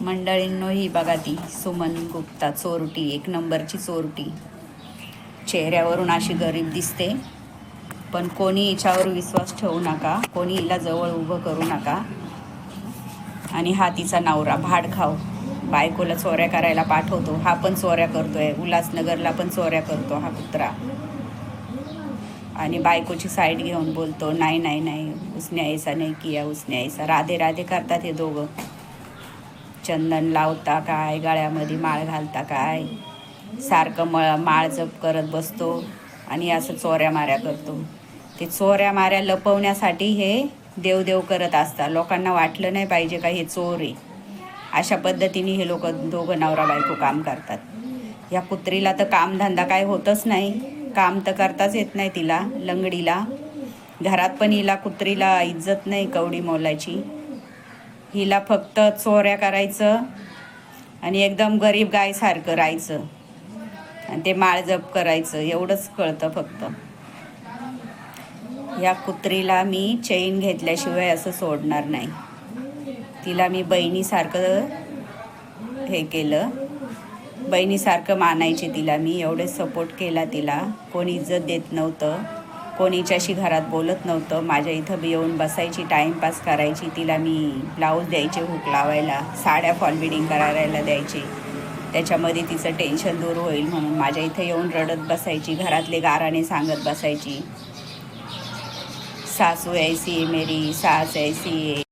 मंडळींनो, ही बघा ती सुमन गुप्ता चोरटी, एक नंबरची चोरटी. चेहऱ्यावरून अशी गरीब दिसते, पण कोणी हिच्यावर विश्वास ठेवू नका, कोणी हिला जवळ उभं करू नका. आणि हा तिचा नवरा भाडखाव, बायकोला चोऱ्या करायला पाठवतो. हा पण चोऱ्या करतोय, उल्हासनगरला पण चोऱ्या करतो हा कुत्रा. आणि बायकोची साईड घेऊन बोलतो, नाही नाही नाही, उसने ऐसा नाही किया, उसने ऐसा. राधे राधे करतात हे दोघं. चंदन लावता काय, गळ्यामध्ये माळ घालता काय, सारखं माळ जप करत बसतो आणि असं चोऱ्या माऱ्या करतो. ते चोऱ्या माऱ्या लपवण्यासाठी हे देवदेव करत असतात. लोकांना वाटलं नाही पाहिजे का हे चोर आहे. अशा पद्धतीने हे लोक दोघं नवरा बायको काम करतात. या कुत्रीला तर कामधंदा काय होतच नाही, काम तर करताच येत नाही तिला, लंगडीला. घरात पण हिला कुत्रीला इज्जत नाही कवडी मोलाची. हिला फक्त चोऱ्या करायचं आणि एकदम गरीब गायसारखं राहायचं आणि ते माळजप करायचं, एवढंच कळतं फक्त. या कुत्रीला मी चैन घेतल्याशिवाय असं सोडणार नाही. तिला मी बहिणीसारखं हे केलं, बहिणीसारखं मानायचे तिला मी, एवढे सपोर्ट केला तिला. कोणी इज्जत देत नव्हतं, कोणीच्याशी घरात बोलत नव्हतं. माझ्या इथं येऊन बसायची, टाईमपास करायची. तिला मी ब्लाऊज द्यायचे हुक लावायला, साड्या फॉल बिडिंग करायला द्यायचे. त्याच्यामध्ये तिचं टेन्शन दूर होईल म्हणून माझ्या इथं येऊन रडत बसायची, घरातले गाराणे सांगत बसायची. सासू ऐसी है मेरी, सास ऐसी है.